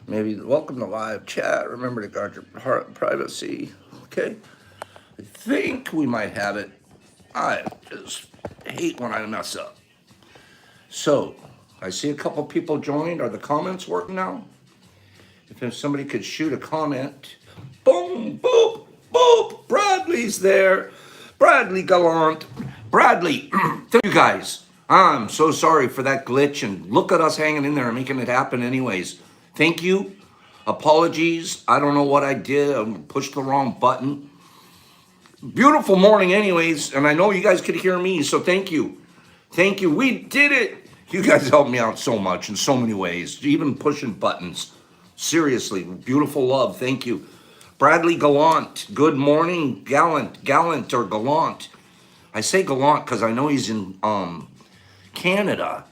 Maybe welcome to live chat. Remember to guard your privacy. Okay. I think we might have it. I just hate when I mess up. So, I see a couple people joined. Are the comments working now? If somebody could shoot a comment. Boom, boop, boop. Bradley's there. Bradley Gallant. Bradley, thank you guys. I'm so sorry for that glitch, and look at us hanging in there and making it happen anyways. Thank you. Apologies. I don't know what I did. I pushed the wrong button. Beautiful morning anyways, and I know you guys could hear me, so thank you. Thank you. We did it. You guys helped me out so much in so many ways, even pushing buttons. Seriously, beautiful love. Thank you. Bradley Gallant. Good morning. Gallant or Gallant. I say Gallant because I know he's in Canada.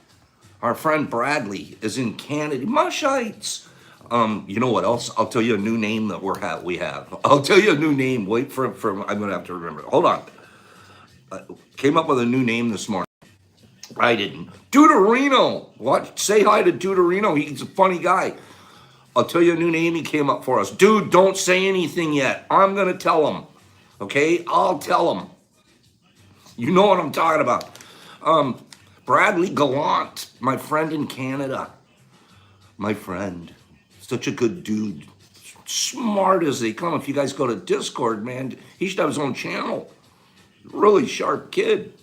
Our friend Bradley is in Canada. Mushites. You know what else? I'll tell you a new name that we have. I'll tell you a new name. Wait for I'm gonna have to remember it. Hold on. Came up with a new name this morning. I didn't. Deuterino. What? Say hi to Deuterino. He's a funny guy. I'll tell you a new name he came up for us. Dude, don't say anything yet. I'm gonna tell him. Okay? I'll tell him. You know what I'm talking about. Bradley Gallant, my friend in Canada. My friend. Such a good dude. Smart as they come. If you guys go to Discord, man, he should have his own channel. Really sharp kid.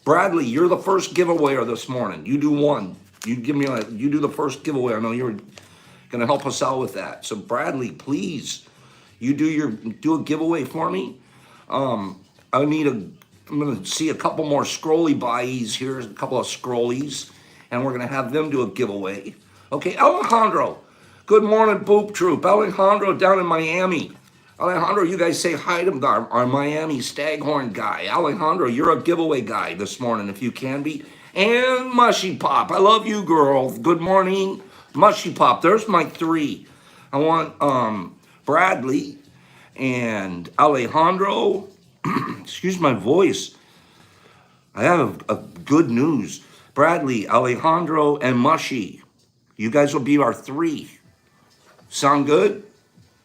Bradley, you're the first giveawayer this morning. You do one. You do the first giveaway. I know you're gonna help us out with that. So Bradley, please, you do a giveaway for me. I'm gonna see a couple more scrolly buys here, a couple of scrollies, and we're gonna have them do a giveaway. Okay, Alejandro. Good morning, Boop Troop. Alejandro down in Miami. Alejandro, you guys say hi to our Miami Staghorn guy. Alejandro, you're a giveaway guy this morning if you can be. And Mushy Pop, I love you, girl. Good morning, Mushy Pop. There's my three. I want Bradley and Alejandro. Excuse my voice. I have a good news. Bradley, Alejandro, and Mushy. You guys will be our three. Sound good?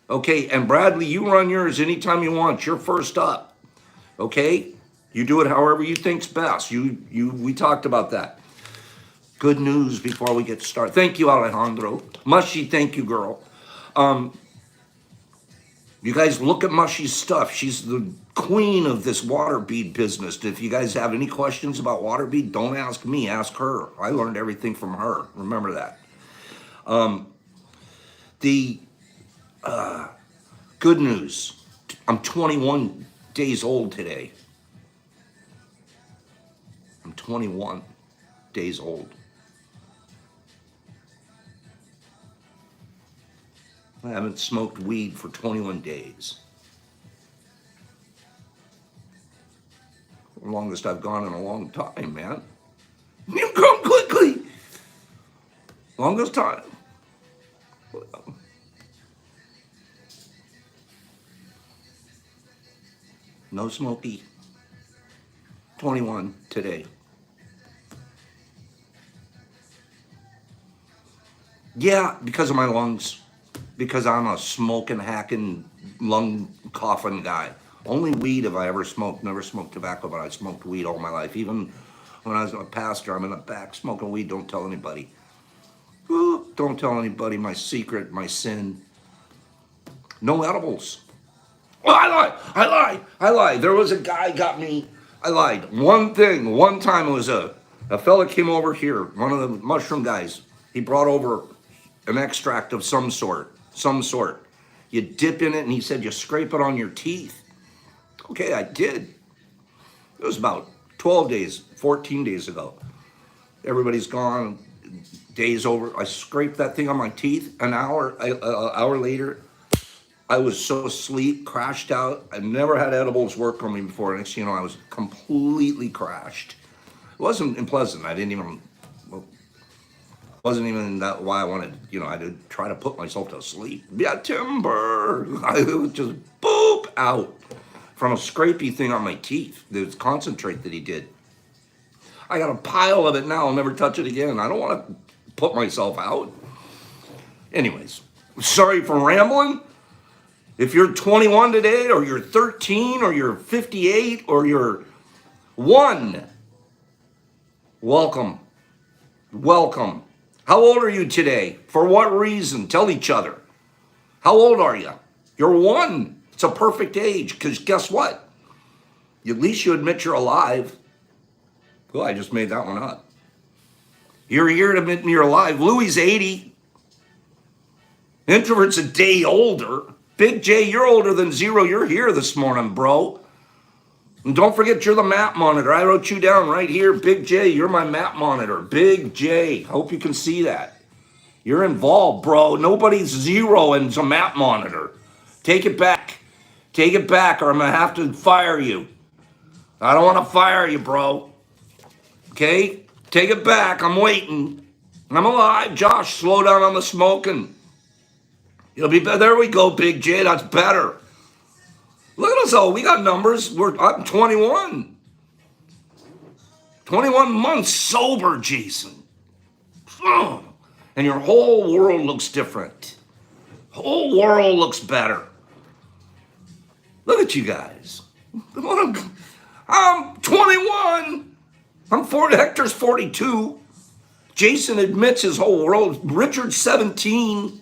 Okay, and Bradley, you run yours anytime you want. You're first up. Okay? You do it however you think's best. We talked about that. Good news before we get started. Thank you, Alejandro. Mushy, thank you, girl. You guys look at Mushy's stuff. She's the queen of this water bead business. If you guys have any questions about water bead, don't ask me, ask her. I learned everything from her. Remember that. The good news, I'm 21 days old today. I'm 21 days old. I haven't smoked weed for 21 days. The longest I've gone in a long time, man. You come quickly. Longest time. No smoky. 21 today. Yeah, because of my lungs. Because I'm a smoking, hacking, lung coughing guy. Only weed have I ever smoked. Never smoked tobacco, but I smoked weed all my life. Even when I was a pastor, I'm in the back smoking weed. Don't tell anybody. Ooh, don't tell anybody my secret, my sin. No edibles. Oh, I lied. There was a guy got me. I lied. One time it was a fella came over here, one of the mushroom guys. He brought over an extract of some sort. You dip in it, and he said you scrape it on your teeth. Okay, I did. It was about 12 days, 14 days ago. Everybody's gone. Day's over. I scraped that thing on my teeth. An hour later, I was so asleep, crashed out. I've never had edibles work on me before. Next thing you know, I was completely crashed. It wasn't unpleasant. Wasn't even that why I wanted, I did try to put myself to sleep. Yeah, timber. I was just boop out from a scrapey thing on my teeth. There's concentrate that he did. I got a pile of it now. I'll never touch it again. I don't want to put myself out. Anyways, sorry for rambling. If you're 21 today, or you're 13, or you're 58, or you're 1, welcome. Welcome. How old are you today? For what reason? Tell each other. How old are you? You're 1. It's a perfect age, because guess what? At least you admit you're alive. Well, I just made that one up. You're here to admit you're alive. Louie's 80. Introvert's a day older. Big J, you're older than 0. You're here this morning, bro. And don't forget, you're the map monitor. I wrote you down right here. Big J, you're my map monitor. Big J. Hope you can see that. You're involved, bro. Nobody's 0 and a map monitor. Take it back. Take it back, or I'm going to have to fire you. I don't want to fire you, bro. Okay? Take it back. I'm waiting. I'm alive. Josh, slow down on the smoking. It'll be better. There we go, Big J. That's better. Look at us all. We got numbers. I'm 21. 21 months sober, Jason. Oh. And your whole world looks different. Whole world looks better. Look at you guys. I'm 21. Hector's 42. Jason admits his whole world. Richard's 17.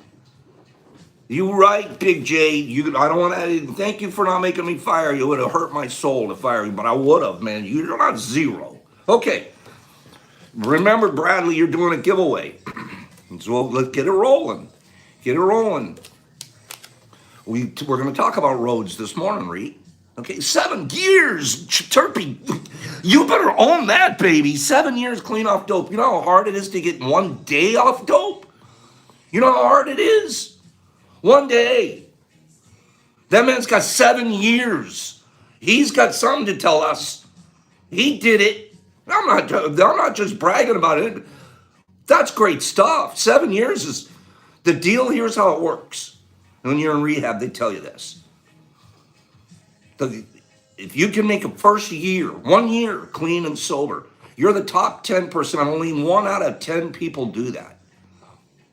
You right, Big J. I don't want to. Thank you for not making me fire you. It would have hurt my soul to fire you, but I would have, man. You're not 0. Okay. Remember, Bradley, you're doing a giveaway. So let's get it rolling. Get it rolling. We're going to talk about roads this morning, Reed. Okay, 7 years, Turpy. You better own that, baby. 7 years clean off dope. You know how hard it is to get 1 day off dope? You know how hard it is? 1 day. That man's got 7 years. He's got something to tell us. He did it. I'm not just bragging about it. That's great stuff. 7 years is the deal. Here's how it works. When you're in rehab, they tell you this. If you can make a first year, 1 year clean and sober, you're the top 10%. Only 1 out of 10 people do that.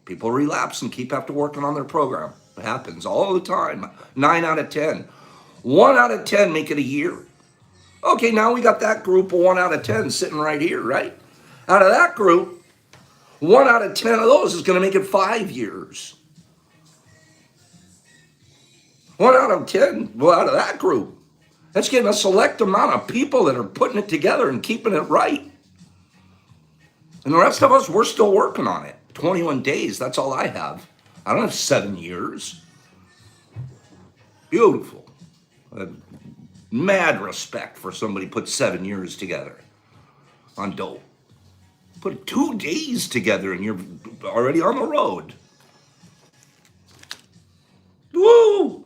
People relapse and keep after working on their program. It happens all the time. 9 out of 10. 1 out of 10 make it a year. Okay, now we got that group of 1 out of 10 sitting right here, right? Out of that group, 1 out of 10 of those is going to make it 5 years. 1 out of 10, well, out of that group. That's getting a select amount of people that are putting it together and keeping it right. And the rest of us, we're still working on it. 21 days, that's all I have. I don't have 7 years. Beautiful. Mad respect for somebody put 7 years together on dope. Put 2 days together and you're already on the road. Woo!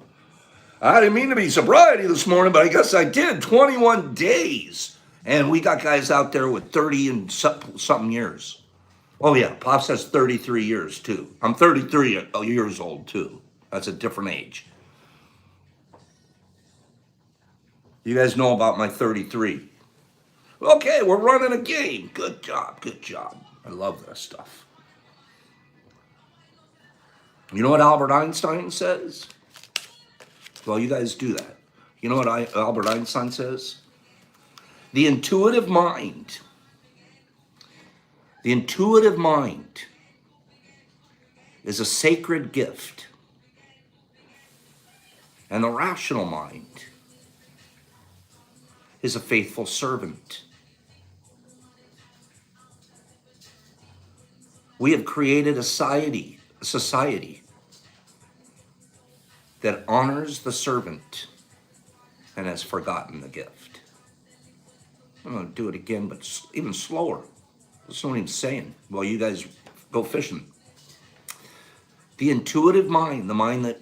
I didn't mean to be sobriety this morning, but I guess I did. 21 days. And we got guys out there with 30 and something years. Oh, yeah. Pops has 33 years, too. I'm 33 years old, too. That's a different age. You guys know about my 33. Okay, we're running a game. Good job. Good job. I love this stuff. You know what Albert Einstein says? Well, you guys do that. You know what Albert Einstein says? The intuitive mind is a sacred gift. And the rational mind is a faithful servant. We have created a society that honors the servant and has forgotten the gift. I'm going to do it again, but even slower. That's what I'm saying. Well, you guys go fishing. The intuitive mind, the mind that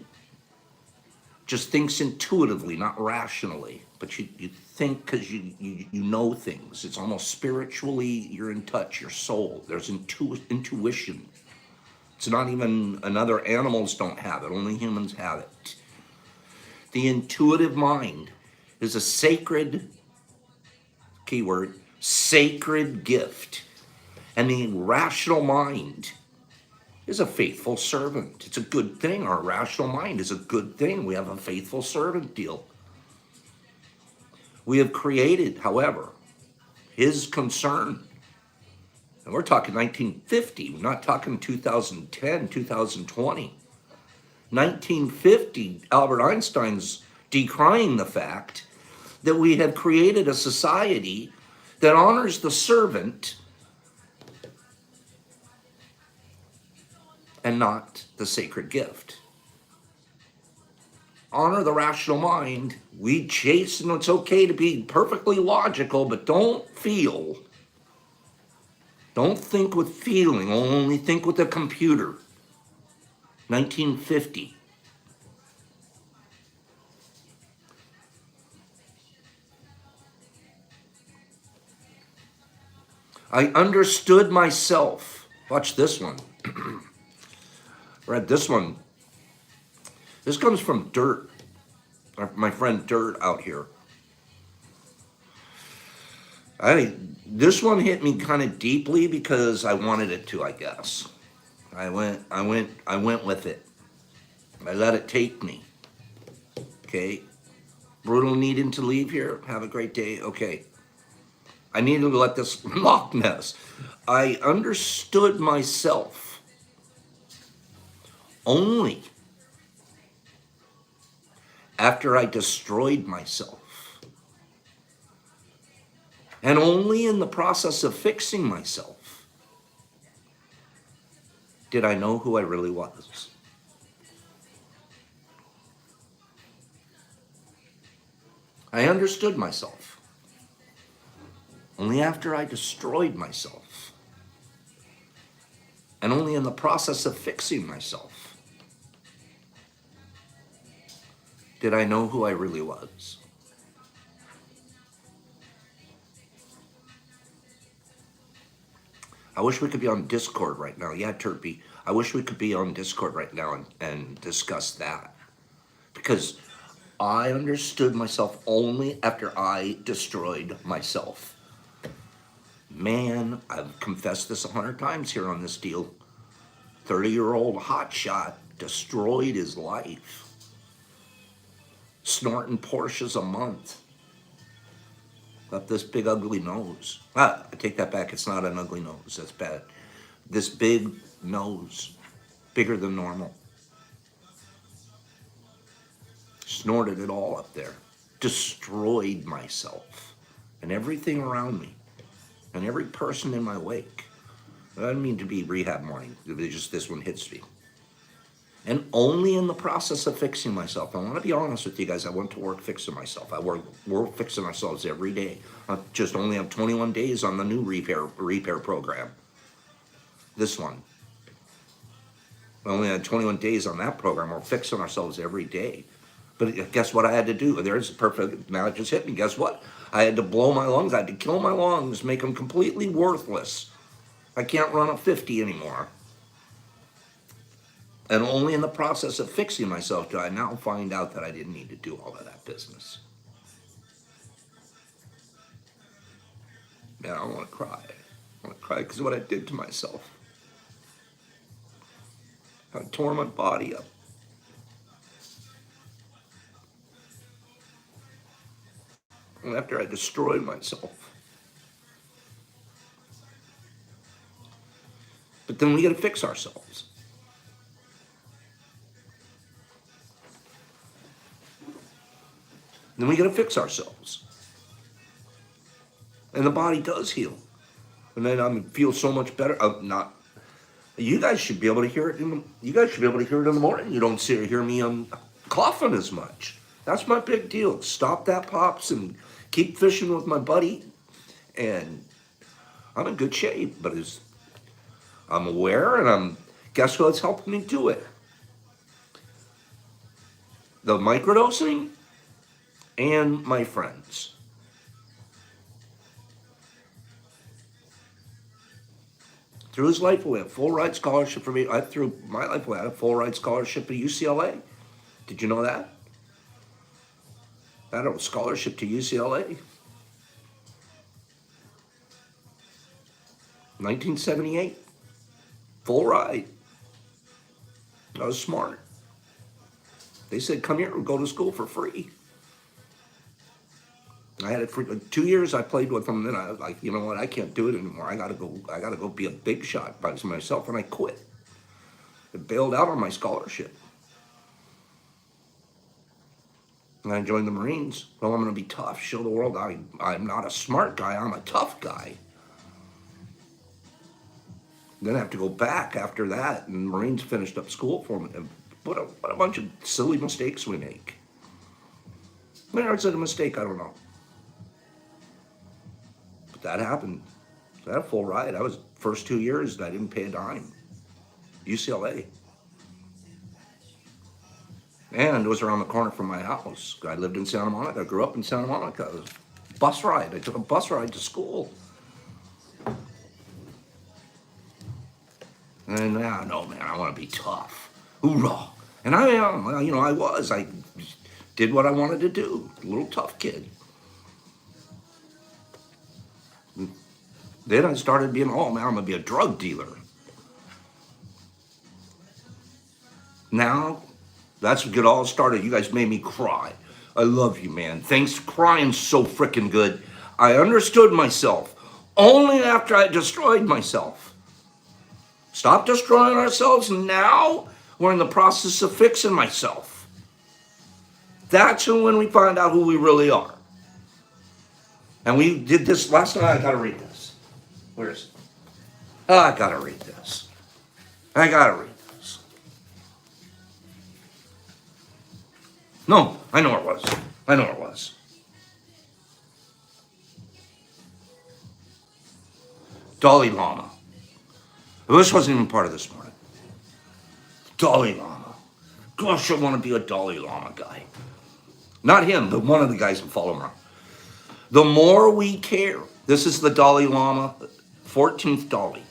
just thinks intuitively, not rationally, but you think because you know things. It's almost spiritually, you're in touch, your soul. There's intuition. It's not even, another animals don't have it, only humans have it. The intuitive mind is a sacred, keyword, sacred gift. And the rational mind is a faithful servant. It's a good thing. Our rational mind is a good thing. We have a faithful servant deal. We have created, however, his concern. And we're talking 1950, we're not talking 2010, 2020. 1950, Albert Einstein's decrying the fact that we have created a society that honors the servant and not the sacred gift. Honor the rational mind. We chase, and it's okay to be perfectly logical, but don't feel. Don't think with feeling, only think with a computer. 1950. I understood myself. Watch this one. Read this one. This comes from Dirt, my friend Dirt out here. This one hit me kind of deeply because I wanted it to, I guess. I went with it. I let it take me. Okay. Brutal needing to leave here. Have a great day. Okay. I needed to let this Loch Ness. I understood myself only after I destroyed myself. And only in the process of fixing myself did I know who I really was. I understood myself only after I destroyed myself. And only in the process of fixing myself did I know who I really was. I wish we could be on Discord right now. Yeah, Turpy. I wish we could be on Discord right now and discuss that. Because I understood myself only after I destroyed myself. Man, I've confessed this 100 times here on this deal. 30-year-old hotshot destroyed his life. Snorting Porsches a month. Up this big ugly nose. I take that back. It's not an ugly nose. That's bad. This big nose, bigger than normal. Snorted it all up there. Destroyed myself and everything around me and every person in my wake. I didn't mean to be rehab morning. It just this one hits me. And only in the process of fixing myself. I want to be honest with you guys. I went to work fixing myself. We're fixing ourselves every day. I just only have 21 days on the new repair program. This one. I only had 21 days on that program. We're fixing ourselves every day. But guess what I had to do? There's the perfect, now it just hit me. Guess what? I had to blow my lungs. I had to kill my lungs, make them completely worthless. I can't run a 50 anymore. And only in the process of fixing myself do I now find out that I didn't need to do all of that business. Man, I want to cry. I want to cry because of what I did to myself. I tore my body up. And after I destroyed myself. But then we got to fix ourselves. Then we got to fix ourselves. And the body does heal. And then I feel so much better. You guys should be able to hear it. You guys should be able to hear it in the morning. You don't hear me coughing as much. That's my big deal. Stop that, Pops, and keep fishing with my buddy. And I'm in good shape. But I'm aware, and guess what's helping me do it? The microdosing and my friends. Through his life away, a full ride scholarship for me. Through my life away, I had a full ride scholarship to UCLA. Did you know that? I had a scholarship to UCLA. 1978. Full ride. I was smart. They said, come here, go to school for free. I had it for 2 years. I played with them. Then I was like, you know what? I can't do it anymore. I gotta go. I gotta go be a big shot by myself. And I quit. I bailed out on my scholarship. And I joined the Marines. Well, I'm gonna be tough. Show the world I'm not a smart guy. I'm a tough guy. Then I have to go back after that. And the Marines finished up school for me. And what a bunch of silly mistakes we make. Where is it a mistake? I don't know. But that happened. I had a full ride. I was first 2 years and I didn't pay a dime. UCLA. And it was around the corner from my house. I lived in Santa Monica. I grew up in Santa Monica. It was a bus ride. I took a bus ride to school. And now, no, man, I want to be tough. Hoorah. And I am. Well, you know, I was. I did what I wanted to do. A little tough kid. Then I started being, oh, man, I'm going to be a drug dealer. Now, that's what it all started. You guys made me cry. I love you, man. Thanks for crying so freaking good. I understood myself only after I destroyed myself. Stop destroying ourselves, and now we're in the process of fixing myself. That's when we find out who we really are. And we did this last night. I got to read this. Where is it? Oh, I got to read this. I got to read this. No, I know it was. I know it was. Dalai Lama. This wasn't even part of this morning. Dalai Lama. Gosh, I want to be a Dalai Lama guy. Not him, but one of the guys who follow him around. The more we care, this is the Dalai Lama, 14th Dalai.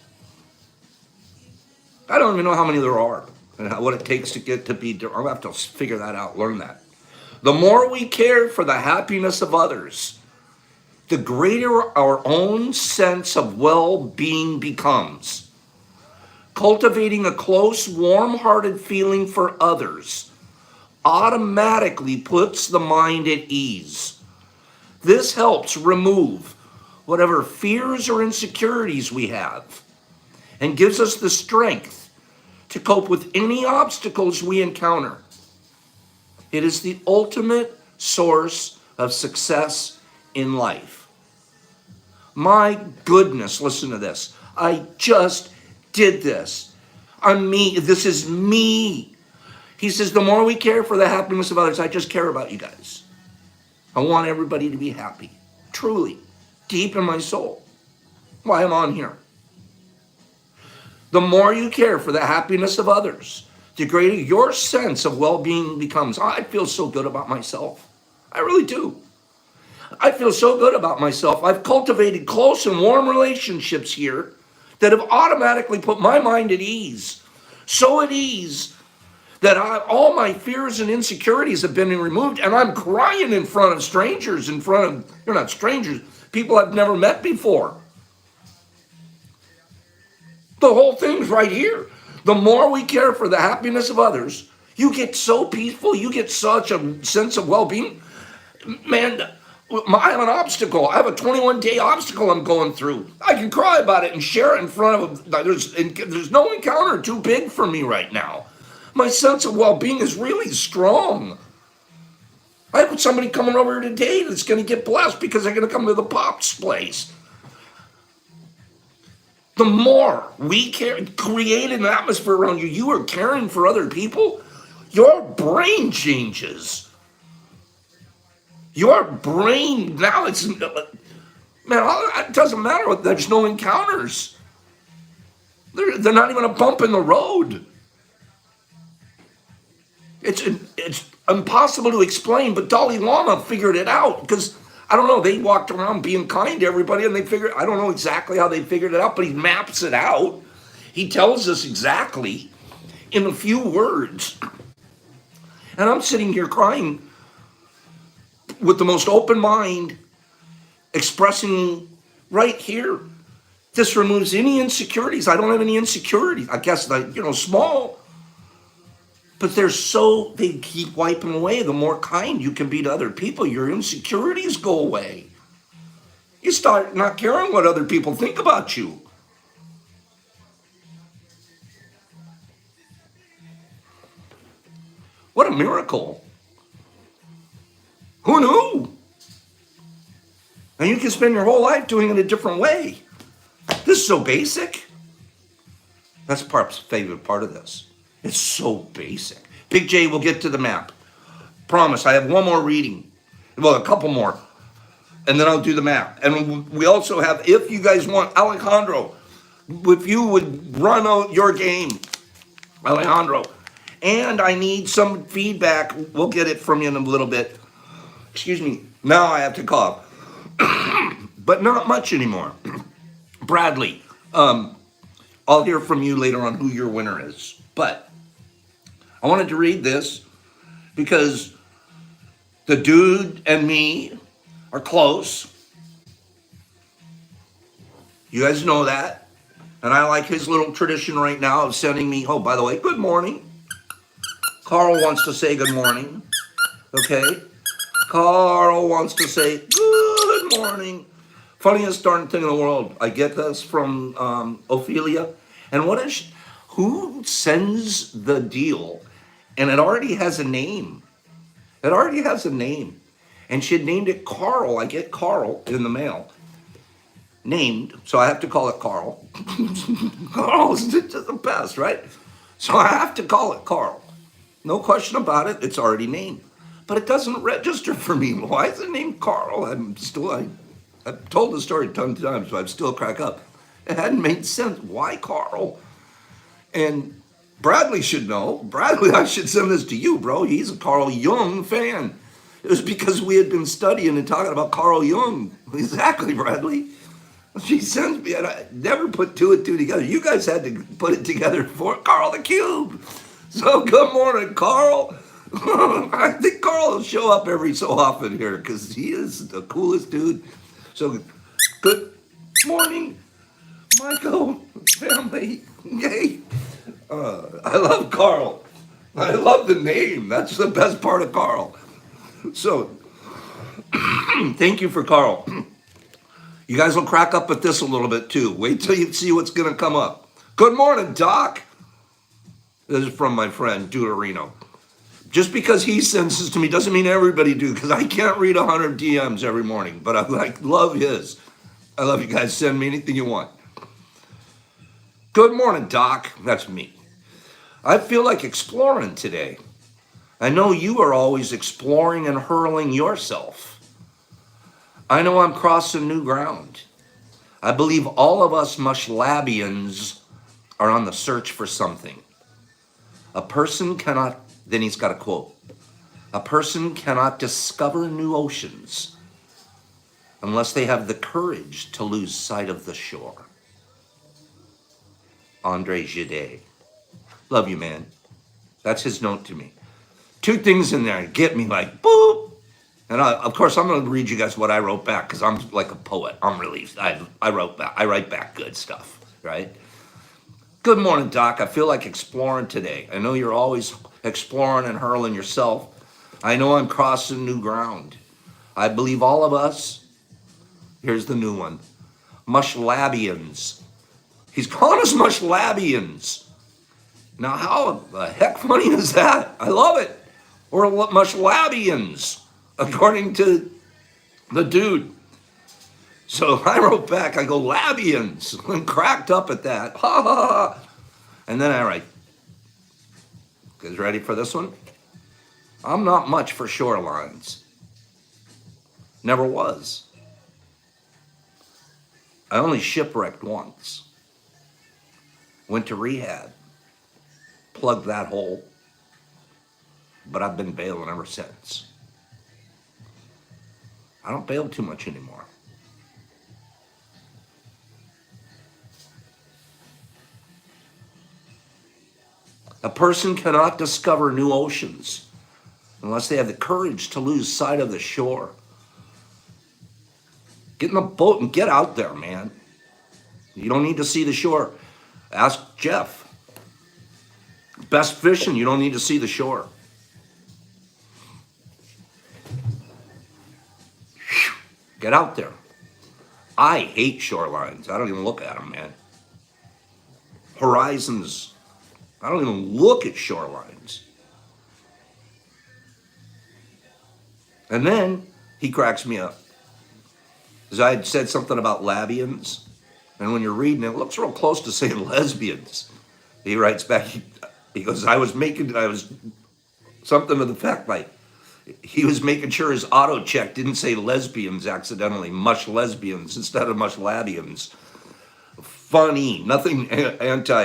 I don't even know how many there are and what it takes to get to be, I'll have to figure that out, learn that. The more we care for the happiness of others, the greater our own sense of well-being becomes. Cultivating a close, warm-hearted feeling for others automatically puts the mind at ease. This helps remove whatever fears or insecurities we have and gives us the strength to cope with any obstacles we encounter. It is the ultimate source of success in life. My goodness, listen to this. I just did this. I'm me. This is me. He says, the more we care for the happiness of others, I just care about you guys. I want everybody to be happy. Truly. Deep in my soul. Why I'm on here. The more you care for the happiness of others, the greater your sense of well-being becomes. I feel so good about myself. I really do. I feel so good about myself. I've cultivated close and warm relationships here that have automatically put my mind at ease. So at ease that all my fears and insecurities have been removed, and I'm crying in front of strangers, you're not strangers, people I've never met before. The whole thing's right here. The more we care for the happiness of others, you get so peaceful, you get such a sense of well-being. Man, I have an obstacle. I have a 21-day obstacle I'm going through. I can cry about it and share it in front of there's no encounter too big for me right now. My sense of well-being is really strong. I have somebody coming over here today that's going to get blessed because they're going to come to the Pops place. The more we create an atmosphere around you, you are caring for other people, your brain changes. Your brain, now it's, man, it doesn't matter. There's no encounters. They're not even a bump in the road. It's impossible to explain, but Dalai Lama figured it out because, I don't know, they walked around being kind to everybody and I don't know exactly how they figured it out, but he maps it out. He tells us exactly in a few words. And I'm sitting here crying with the most open mind, expressing right here. This removes any insecurities. I don't have any insecurities. I guess, small. But they keep wiping away. The more kind you can be to other people, your insecurities go away. You start not caring what other people think about you. What a miracle. Who knew? And you can spend your whole life doing it a different way. This is so basic. That's Parp's favorite part of this. It's so basic. Big J will get to the map. Promise, I have one more reading. Well, a couple more. And then I'll do the map. And we also have, if you guys want, Alejandro, if you would run out your game, Alejandro. And I need some feedback. We'll get it from you in a little bit. Excuse me. Now I have to cough. But not much anymore. Bradley, I'll hear from you later on who your winner is. But I wanted to read this because the dude and me are close. You guys know that. And I like his little tradition right now of sending me, oh, by the way, good morning. Carl wants to say good morning. Okay? Carl wants to say good morning. Funniest darn thing in the world. I get this from Ophelia. And who sends the deal? And it already has a name. It already has a name. And she had named it Carl. I get Carl in the mail. Named, so I have to call it Carl. Carl is just the best, right? So I have to call it Carl. No question about it. It's already named. But it doesn't register for me. Why is it named Carl? I've told the story a ton of times, but I'm still crack up. It hadn't made sense. Why Carl? And Bradley should know. Bradley, I should send this to you, bro. He's a Carl Jung fan. It was because we had been studying and talking about Carl Jung. Exactly, Bradley. She sends me, and I never put two and two together. You guys had to put it together for Carl the Cube. So good morning, Carl. I think Carl will show up every so often here because he is the coolest dude. So good morning, Michael family. Yay. I love Carl. I love the name. That's the best part of Carl. So thank you for Carl. You guys will crack up at this a little bit too. Wait till you see what's going to come up. Good morning, Doc. This is from my friend, Deuterino. Just because he sends this to me doesn't mean everybody do, because I can't read 100 DMs every morning, but I love his. I love you guys. Send me anything you want. Good morning, Doc. That's me. I feel like exploring today. I know you are always exploring and hurling yourself. I know I'm crossing new ground. I believe all of us Mushlabians are on the search for something. A person cannot, then he's got a quote, a person cannot discover new oceans unless they have the courage to lose sight of the shore. Andre Gide. Love you, man. That's his note to me. Two things in there get me like, boop. And of course, I'm going to read you guys what I wrote back because I'm like a poet. I write back good stuff, right? Good morning, Doc. I feel like exploring today. I know you're always exploring and hurling yourself. I know I'm crossing new ground. I believe all of us, here's the new one, Mushlabians. He's calling us Mushlabians. Now, how the heck funny is that? I love it. We're Mushlabians, according to the dude. So I wrote back, I go, Labians, and cracked up at that. Ha ha ha. And then I write, you guys ready for this one? I'm not much for shorelines. Never was. I only shipwrecked once. Went to rehab. Plugged that hole. But I've been bailing ever since. I don't bail too much anymore. A person cannot discover new oceans unless they have the courage to lose sight of the shore. Get in the boat and get out there, man. You don't need to see the shore. Ask Jeff. Best fishing, you don't need to see the shore. Get out there. I hate shorelines. I don't even look at them, man. Horizons. I don't even look at shorelines. And then he cracks me up. Because I had said something about labians. And when you're reading it, it looks real close to saying lesbians. He writes back, he goes, I was something to the fact like, he was making sure his auto check didn't say lesbians accidentally, mush lesbians instead of mush labians. Funny, nothing anti-sexual,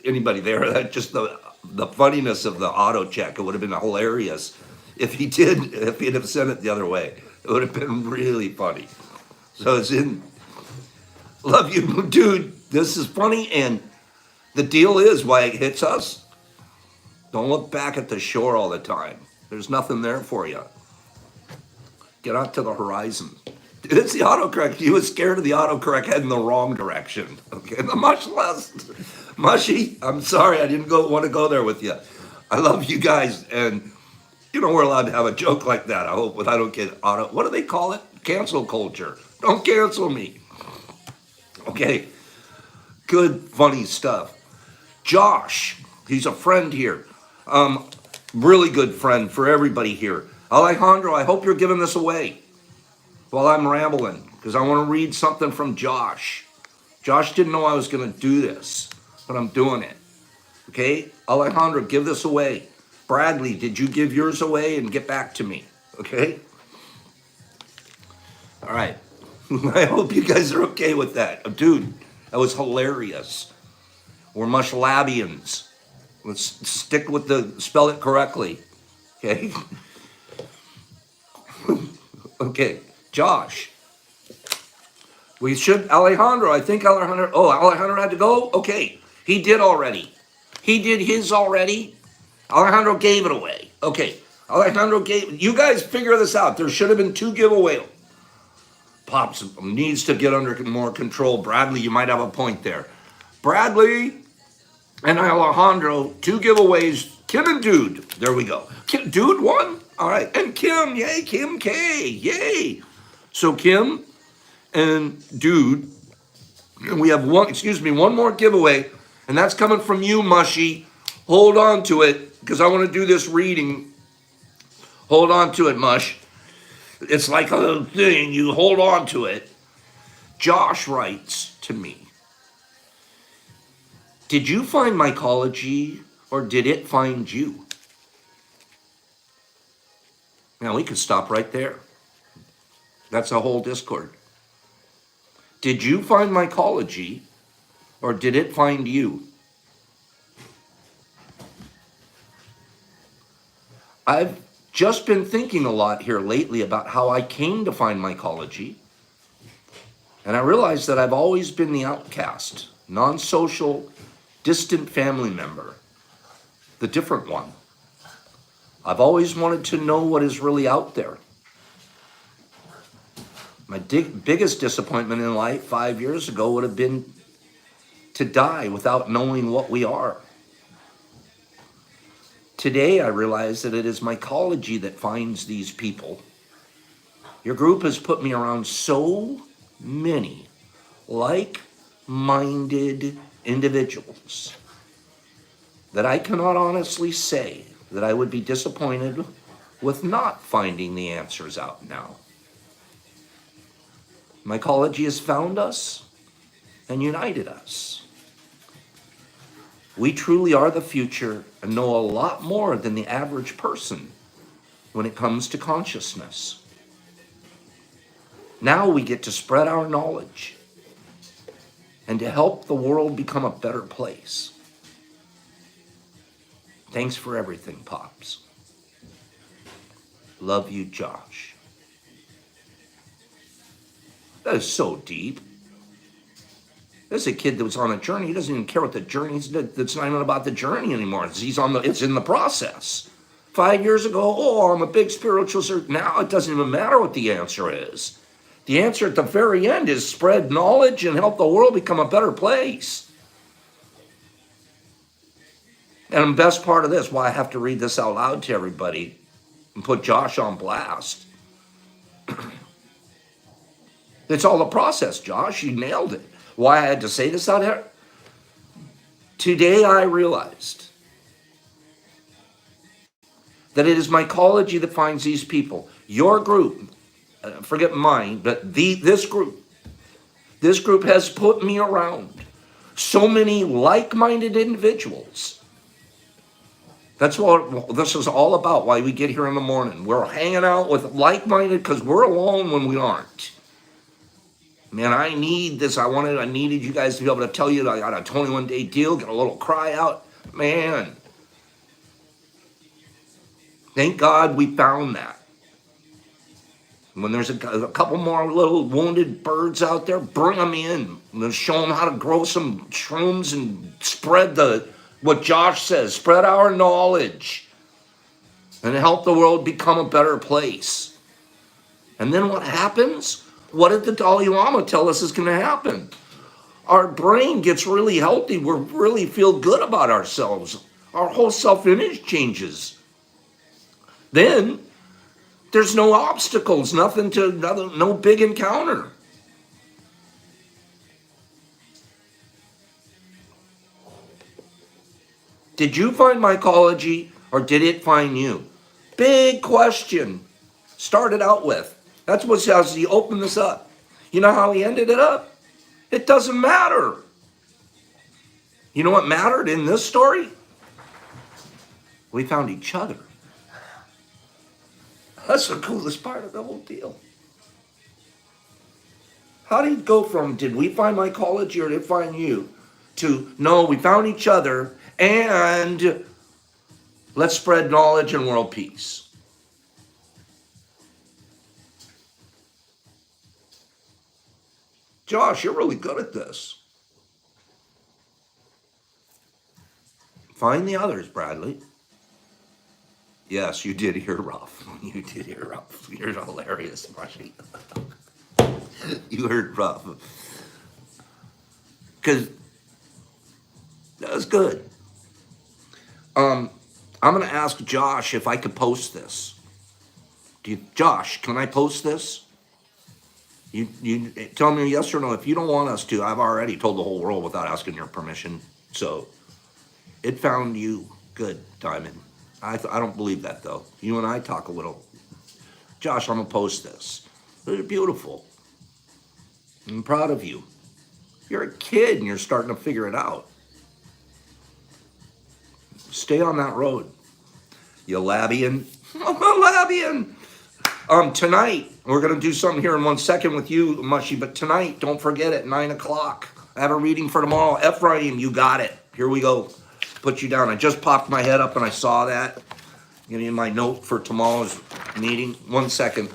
anybody there. That just the funniness of the auto check. It would have been hilarious if he'd have sent it the other way. It would have been really funny. So it's in, love you, dude. This is funny, and the deal is why it hits us. Don't look back at the shore all the time. There's nothing there for you. Get out to the horizon. It's the autocorrect. He was scared of the autocorrect heading the wrong direction. Okay, much less mushy. I'm sorry, I didn't want to go there with you. I love you guys, and you know we're allowed to have a joke like that. I hope I don't get what do they call it? Cancel culture. Don't cancel me. Okay, good funny stuff. Josh, he's a friend here. Really good friend for everybody here. Alejandro, I hope you're giving this away while I'm rambling, because I want to read something from Josh. Josh didn't know I was going to do this, but I'm doing it. Okay? Alejandro, give this away. Bradley, did you give yours away? And get back to me. Okay? All right. I hope you guys are okay with that. Dude, that was hilarious. We're mushlabians. Let's stick with spell it correctly. Okay? Okay. Josh. We should, Alejandro, I think Alejandro had to go? Okay. He did already. He did his already. Alejandro gave it away. Okay. Alejandro you guys figure this out. There should have been 2 giveaways. Pops needs to get under more control. Bradley, you might have a point there. Bradley and Alejandro, 2 giveaways. Kim and Dude. There we go. Dude won? All right. And Kim, yay. Kim K, yay. So Kim and Dude, we have one more giveaway, and that's coming from you, Mushy. Hold on to it, because I want to do this reading. Hold on to it, Mush. It's like a thing. You hold on to it. Josh writes to me, did you find mycology, or did it find you? Now, we could stop right there. That's a whole Discord. Did you find mycology, or did it find you? I've just been thinking a lot here lately about how I came to find mycology, and I realized that I've always been the outcast, non-social, distant family member, the different one. I've always wanted to know what is really out there. My biggest disappointment in life 5 years ago would have been to die without knowing what we are. Today, I realize that it is mycology that finds these people. Your group has put me around so many like-minded individuals that I cannot honestly say that I would be disappointed with not finding the answers out now. Mycology has found us and united us. We truly are the future and know a lot more than the average person when it comes to consciousness. Now we get to spread our knowledge and to help the world become a better place. Thanks for everything, Pops. Love you, Josh. That is so deep. There's a kid that was on a journey. He doesn't even care what the journey is. It's not even about the journey anymore. It's in the process. 5 years ago, I'm a big spiritual searcher. Now it doesn't even matter what the answer is. The answer at the very end is spread knowledge and help the world become a better place. And the best part of this, why I have to read this out loud to everybody and put Josh on blast. It's all a process, Josh. You nailed it. Why I had to say this out here? Today I realized that it is mycology that finds these people. Your group, forget mine, but this group has put me around so many like-minded individuals. That's what this is all about, why we get here in the morning. We're hanging out with like-minded because we're alone when we aren't. Man, I need this. I needed you guys to be able to tell you that I got a 21-day deal, get a little cry out. Man, thank God we found that. When there's a couple more little wounded birds out there, bring them in. Let's show them how to grow some shrooms and spread what Josh says, spread our knowledge and help the world become a better place. And then what happens? What did the Dalai Lama tell us is going to happen? Our brain gets really healthy. We really feel good about ourselves. Our whole self-image changes. Then there's no obstacles, no big encounter. Did you find mycology or did it find you? Big question. Started out with. That's what as he opened this up. You know how he ended it up? It doesn't matter. You know what mattered in this story? We found each other. That's the coolest part of the whole deal. How did he go from, did we find mycology or did it find you, to, no, we found each other and let's spread knowledge and world peace. Josh, you're really good at this. Find the others, Bradley. Yes, you did hear Ruff. You did hear Ruff. You're hilarious, Mushy. You heard Ruff. Because that was good. I'm going to ask Josh if I could post this. Josh, can I post this? You tell me yes or no. If you don't want us to, I've already told the whole world without asking your permission. So it found you. Good, Diamond. I don't believe that, though. You and I talk a little. Josh, I'm going to post this. It's beautiful. I'm proud of you. You're a kid and you're starting to figure it out. Stay on that road. You Labian. I'm a Labian. Tonight, we're going to do something here in 1 second with you, Mushy, but tonight, don't forget at 9 o'clock. I have a reading for tomorrow. Ephraim, you got it. Here we go. Put you down. I just popped my head up and I saw that. Give me my note for tomorrow's meeting. 1 second.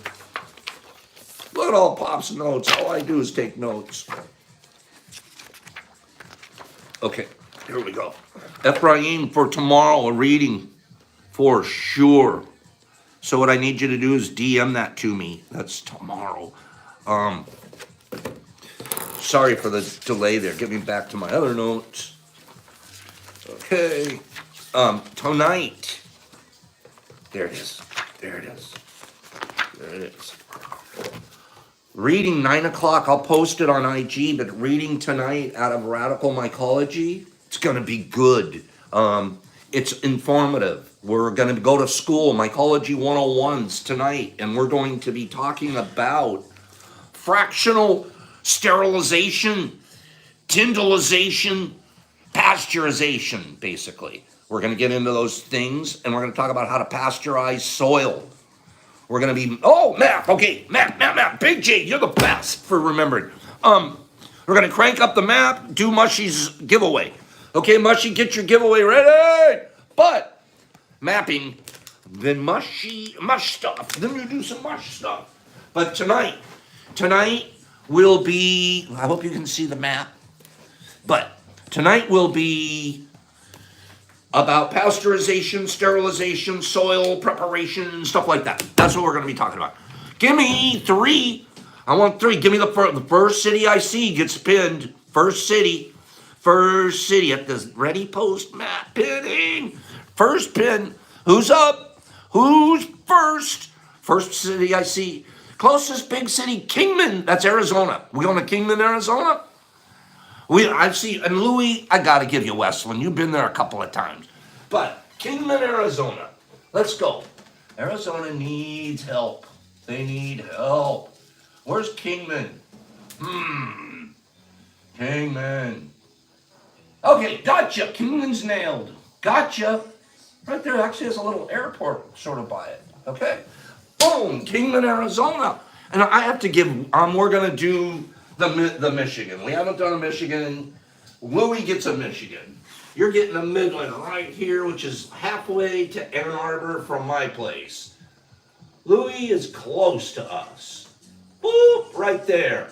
Look at all Pop's notes. All I do is take notes. Okay, here we go. Ephraim, for tomorrow, a reading for sure. So what I need you to do is DM that to me. That's tomorrow. Sorry for the delay there. Get me back to my other notes. Okay. Tonight. There it is. There it is. There it is. Reading 9 o'clock. I'll post it on IG, but reading tonight out of Radical Mycology. It's going to be good. It's informative. We're going to go to school, Mycology 101s tonight, and we're going to be talking about fractional sterilization, tyndallization, pasteurization, basically. We're going to get into those things, and we're going to talk about how to pasteurize soil. We're going to be, Matt, okay, Matt, Big J, you're the best for remembering. We're going to crank up the map, do Mushy's giveaway. Okay, Mushy, get your giveaway ready. But mapping, then mush stuff. Then you do some mush stuff. But tonight will be, I hope you can see the map. But tonight will be about pasteurization, sterilization, soil preparation, stuff like that. That's what we're going to be talking about. Give me 3. I want 3. Give me the first city I see gets pinned. First city. First city at the ready post map pinning. First pin. Who's up? Who's first? First city I see. Closest big city, Kingman. That's Arizona. We going to Kingman, Arizona? I see, and Louis, I got to give you Westland. You've been there a couple of times. But Kingman, Arizona. Let's go. Arizona needs help. They need help. Where's Kingman? Kingman. Okay, gotcha. Kingman's nailed. Gotcha. Right there actually has a little airport sort of by it. Okay? Boom. Kingman, Arizona. And I have to give, we're going to do the Michigan. We haven't done a Michigan. Louis gets a Michigan. You're getting a Midland right here, which is halfway to Ann Arbor from my place. Louis is close to us. Boop, right there.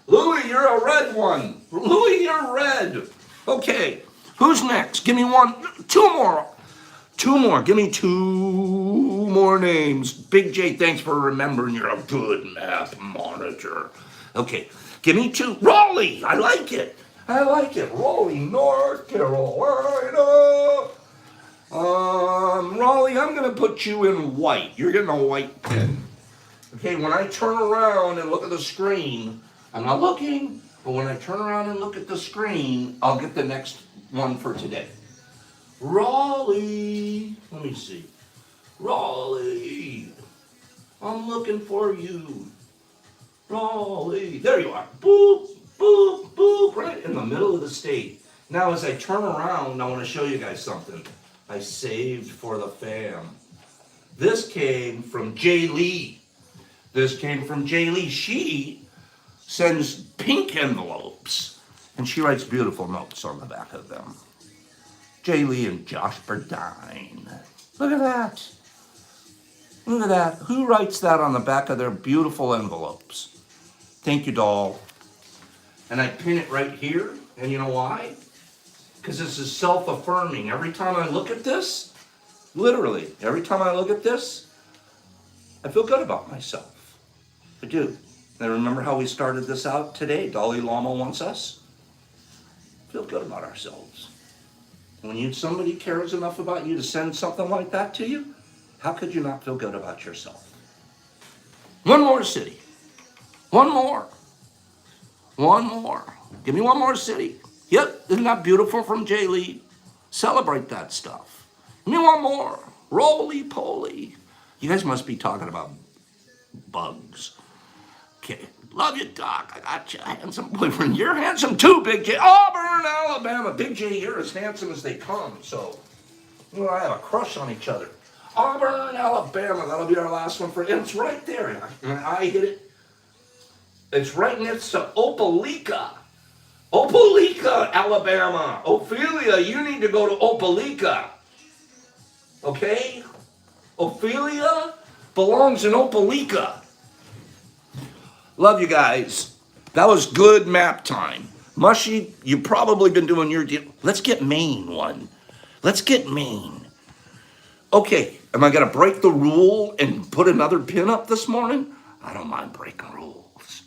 Louis, you're a red one. Louis, you're red. Okay, who's next? Give me one, two more. Two more. Give me two more names. Big J, thanks for remembering. You're a good map monitor. Okay, give me two. Raleigh, I like it. I like it. Raleigh, North Carolina. Raleigh, I'm going to put you in white. You're getting a white pin. Okay, when I turn around and look at the screen, I'm not looking, but when I turn around and look at the screen, I'll get the next one for today. Raleigh, let me see. Raleigh, I'm looking for you. Raleigh, there you are. Boop, boop, boop, right in the middle of the state. Now, as I turn around, I want to show you guys something I saved for the fam. This came from Jay Lee. This came from Jay Lee. She sends pink envelopes, and she writes beautiful notes on the back of them. Jay Lee and Josh Burdine. Look at that. Look at that. Who writes that on the back of their beautiful envelopes? Thank you, doll. And I pin it right here, and you know why? Because this is self-affirming. Every time I look at this, literally, every time I look at this, I feel good about myself. I do. And remember how we started this out today? Dalai Lama wants us. Feel good about ourselves. When somebody cares enough about you to send something like that to you, how could you not feel good about yourself? One more city. One more. One more. Give me one more city. Yep, isn't that beautiful from Jay Lee? Celebrate that stuff. Give me one more. Roly-poly. You guys must be talking about bugs. Okay. Love you, Doc. I got you, handsome boyfriend. You're handsome too, Big J. Auburn, Alabama. Big J, you're as handsome as they come. So, you and I have a crush on each other. Auburn, Alabama. That'll be our last one for. And it's right there. And I hit it. It's right next to Opelika. Opelika, Alabama. Ophelia, you need to go to Opelika. Okay? Ophelia belongs in Opelika. Love you guys. That was good map time. Mushy, you've probably been doing your deal. Let's get Maine one. Let's get Maine. Okay, am I going to break the rule and put another pin up this morning? I don't mind breaking rules.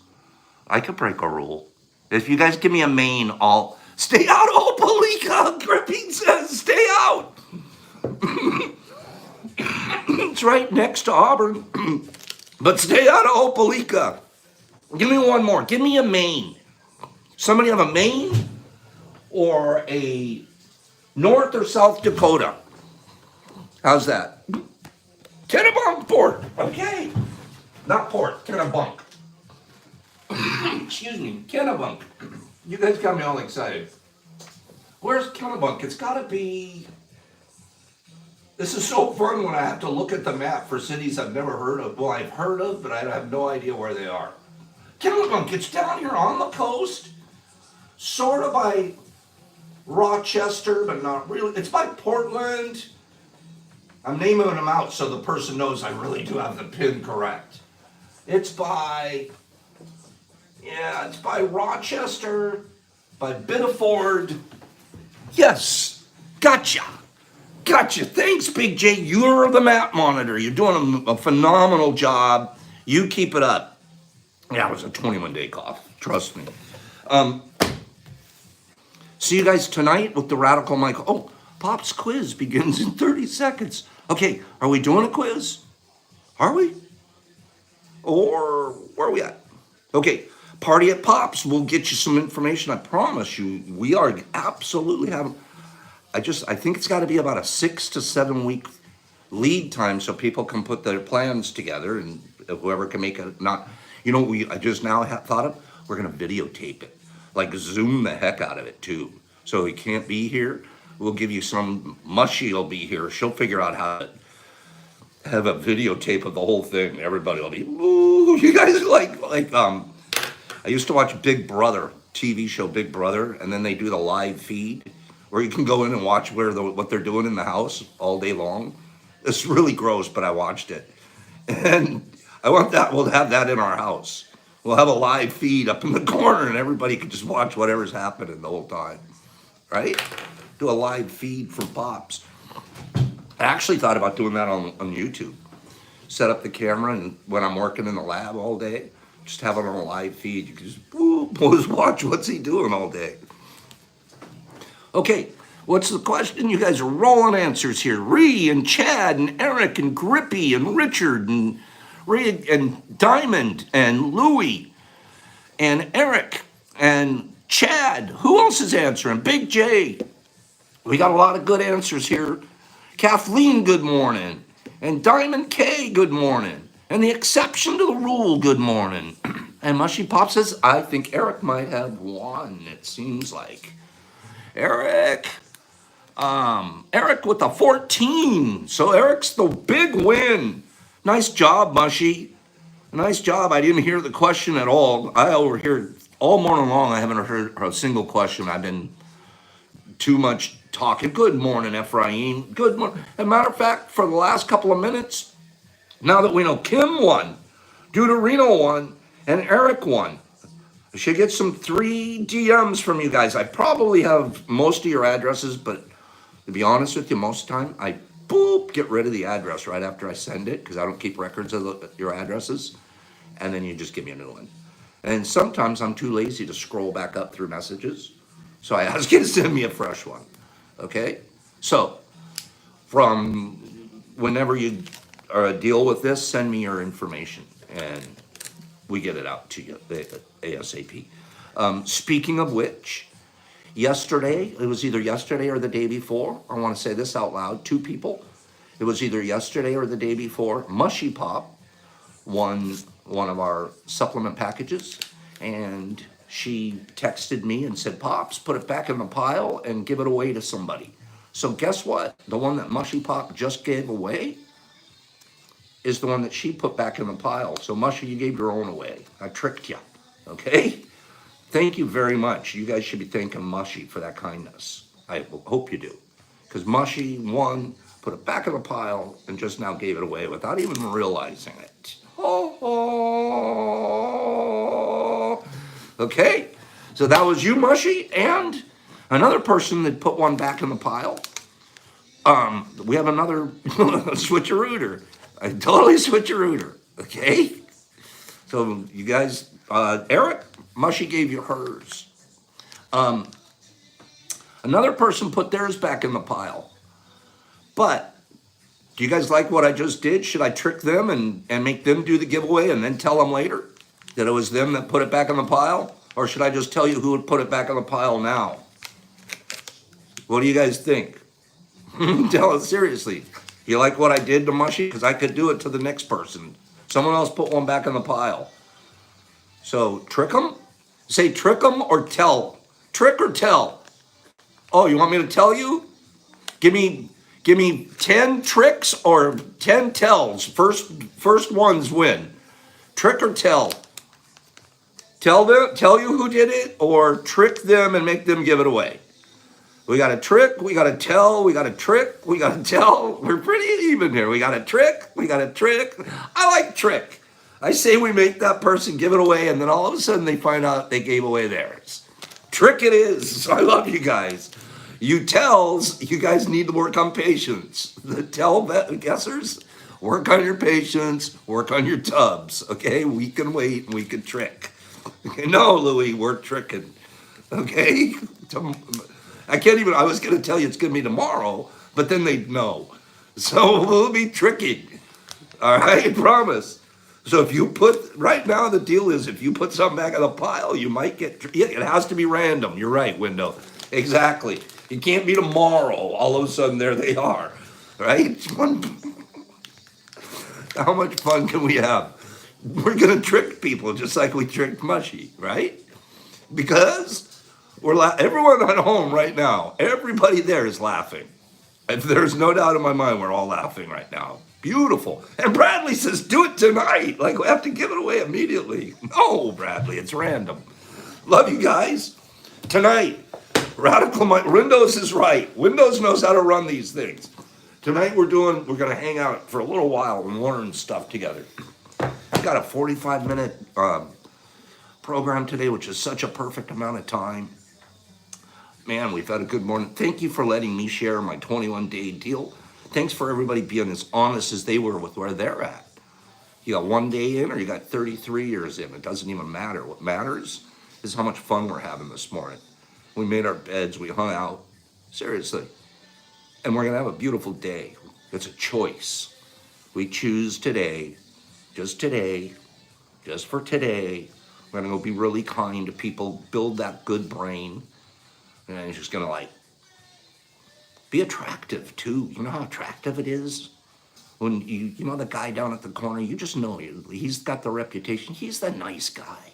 I could break a rule. If you guys give me a Maine, I'll stay out of Opelika. Gripping says stay out. It's right next to Auburn. But stay out of Opelika. Give me one more. Give me a Maine. Somebody have a Maine or a North or South Dakota? How's that? Kennebunkport. Okay. Not port. Kennebunk. Excuse me. Kennebunk. You guys got me all excited. Where's Kennebunk? It's got to be... This is so fun when I have to look at the map for cities I've never heard of. Well, I've heard of, but I have no idea where they are. Kennebunk, it's down here on the coast, sort of by Rochester, but not really. It's by Portland. I'm naming them out so the person knows I really do have the pin correct. It's by Rochester, by Biddeford. Yes, gotcha. Gotcha. Thanks, Big J. You're the map monitor. You're doing a phenomenal job. You keep it up. Yeah, it was a 21-day cough. Trust me. See you guys tonight with the Radical Michael. Oh, Pop's quiz begins in 30 seconds. Okay, are we doing a quiz? Are we? Or where are we at? Okay, Party at Pops. We'll get you some information. I promise you, we are absolutely having. I think it's got to be about a 6 to 7 week lead time so people can put their plans together and whoever can make it. Not, I just now thought of. We're gonna videotape it, like zoom the heck out of it too. So he can't be here. We'll give you some. Mushy will be here. She'll figure out how to have a videotape of the whole thing. Everybody will be, ooh, you guys I used to watch Big Brother, TV show Big Brother, and then they do the live feed where you can go in and watch what they're doing in the house all day long. It's really gross, but I watched it. And we'll have that in our house. We'll have a live feed up in the corner and everybody can just watch whatever's happening the whole time, right? Do a live feed from Pops. I actually thought about doing that on YouTube. Set up the camera, and when I'm working in the lab all day, just have it on a live feed. You can just watch what's he doing all day. Okay, what's the question? You guys are rolling answers here. Ree and Chad and Eric and Grippy and Richard and Ray and Diamond and Louie and Eric and Chad. Who else is answering? Big J. We got a lot of good answers here. Kathleen, good morning. And Diamond K, good morning. And the exception to the rule, good morning. And Mushy Pop says, I think Eric might have won, it seems like. Eric with a 14. So Eric's the big win. Nice job, Mushy. Nice job. I didn't hear the question at all. I overheard all morning long. I haven't heard a single question. I've been too much talking. Good morning, Ephraim. Good morning. As a matter of fact, for the last couple of minutes, now that we know Kim won, Deuterino won, and Eric won, I should get some 3 DMs from you guys. I probably have most of your addresses, but to be honest with you, most of the time, I get rid of the address right after I send it because I don't keep records of your addresses, and then you just give me a new one. And sometimes I'm too lazy to scroll back up through messages, so I ask you to send me a fresh one. Okay, so from whenever you deal with this, send me your information and we get it out to you ASAP. Speaking of which, yesterday, it was either yesterday or the day before, I want to say this out loud, 2 people, it was either yesterday or the day before, Mushy Pop won one of our supplement packages, and she texted me and said, Pops, put it back in the pile and give it away to somebody. So guess what? The one that Mushy Pop just gave away is the one that she put back in the pile. So Mushy, you gave your own away. I tricked you, okay? Thank you very much. You guys should be thanking Mushy for that kindness. I hope you do. Because Mushy won, put it back in the pile, and just now gave it away without even realizing it. Okay, so that was you, Mushy, and another person that put one back in the pile. We have another switcherooter. I totally switcherooter, okay? So you guys, Eric, Mushy gave you hers. Another person put theirs back in the pile. But do you guys like what I just did? Should I trick them and make them do the giveaway and then tell them later that it was them that put it back in the pile? Or should I just tell you who would put it back in the pile now? What do you guys think? Tell us seriously. You like what I did to Mushy? Because I could do it to the next person. Someone else put one back in the pile. So trick them? Say trick them or tell. Trick or tell. Oh, you want me to tell you? Give me 10 tricks or 10 tells. First ones win. Trick or tell. Tell you who did it, or trick them and make them give it away. We got a trick, we got a tell, we got a trick, we got a tell. We're pretty even here. We got a trick, we got a trick. I like trick. I say we make that person give it away, and then all of a sudden they find out they gave away theirs. Trick it is. I love you guys. You tells, you guys need to work on patience. The tell guessers, work on your patience, work on your tubs, okay? We can wait and we can trick. No, Louie, we're tricking. Okay? I can't even, I was going to tell you it's going to be tomorrow, but then they'd know. So we'll be tricky. All right? I promise. So if you put, right now the deal is if you put something back in the pile, you might get, yeah, it has to be random. You're right, Window. Exactly. It can't be tomorrow. All of a sudden there they are. Right? How much fun can we have? We're going to trick people just like we tricked Mushy, right? Because everyone at home right now, everybody there is laughing. If there's no doubt in my mind, we're all laughing right now. Beautiful. And Bradley says, do it tonight. Like, we have to give it away immediately. No, Bradley, it's random. Love you guys. Tonight, Radical Mind, Windows is right. Windows knows how to run these things. Tonight we're going to hang out for a little while and learn stuff together. I got a 45-minute program today, which is such a perfect amount of time. Man, we've had a good morning. Thank you for letting me share my 21-day deal. Thanks for everybody being as honest as they were with where they're at. You got 1 day in or you got 33 years in. It doesn't even matter. What matters is how much fun we're having this morning. We made our beds. We hung out. Seriously. And we're going to have a beautiful day. It's a choice. We choose today, just for today. We're going to go be really kind to people, build that good brain. And it's just going to like be attractive too. You know how attractive it is? When you know the guy down at the corner, you just know he's got the reputation. He's the nice guy.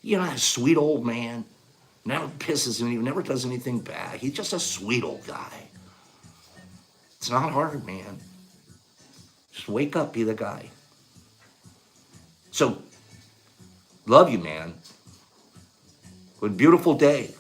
You know, that sweet old man. Never pisses him, he never does anything bad. He's just a sweet old guy. It's not hard, man. Just wake up, be the guy. So, love you, man. What a beautiful day.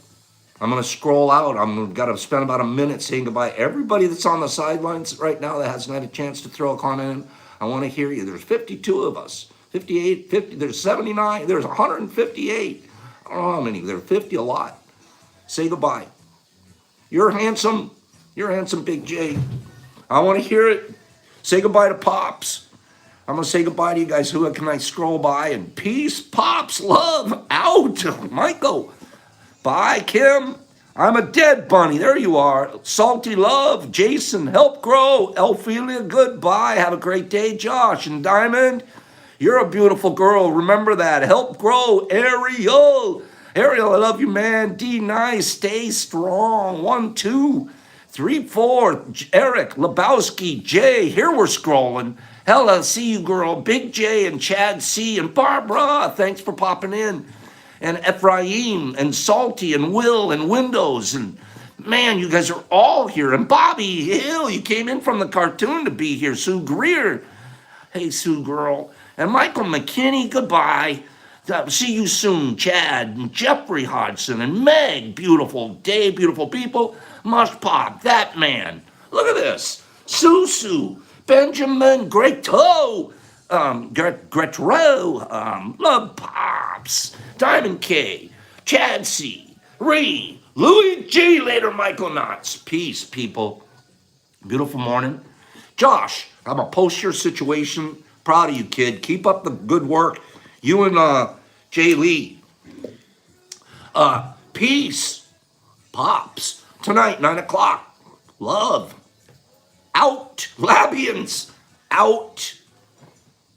I'm going to scroll out. I'm got to spend about a minute saying goodbye. Everybody that's on the sidelines right now that hasn't had a chance to throw a comment in, I want to hear you. There's 52 of us. 58, 50, there's 79, there's 158. I don't know how many. There's 50 a lot. Say goodbye. You're handsome, Big J. I want to hear it. Say goodbye to Pops. I'm going to say goodbye to you guys. Who can I scroll by? And peace, Pops, love, out. Michael. Bye, Kim. I'm a dead bunny. There you are. Salty love. Jason, help grow. Elphelia, goodbye. Have a great day. Josh and Diamond, you're a beautiful girl. Remember that. Help grow. Ariel. Ariel, I love you, man. D, nice. Stay strong. 1, 2, 3, 4. Eric, Lebowski, Jay. Here we're scrolling. Hella, see you, girl. Big J and Chad C. And Barbara, thanks for popping in. And Ephraim and Salty and Will and Windows. And man, you guys are all here. And Bobby Hill, you came in from the cartoon to be here. Sue Greer. Hey, Sue girl. And Michael McKinney, goodbye. See you soon, Chad and Jeffrey Hodgson and Meg. Beautiful day, beautiful people. Must pop, that man. Look at this. Susu, Benjamin, Greto, Gretro, Love Pops, Diamond K, Chad C, Ree, Louis G. Later, Michael Knotts. Peace, people. Beautiful morning. Josh, I'm going to post your situation. Proud of you, kid. Keep up the good work. You and Jay Lee. Peace. Pops. Tonight, 9 o'clock. Love. Out. Labians. Out.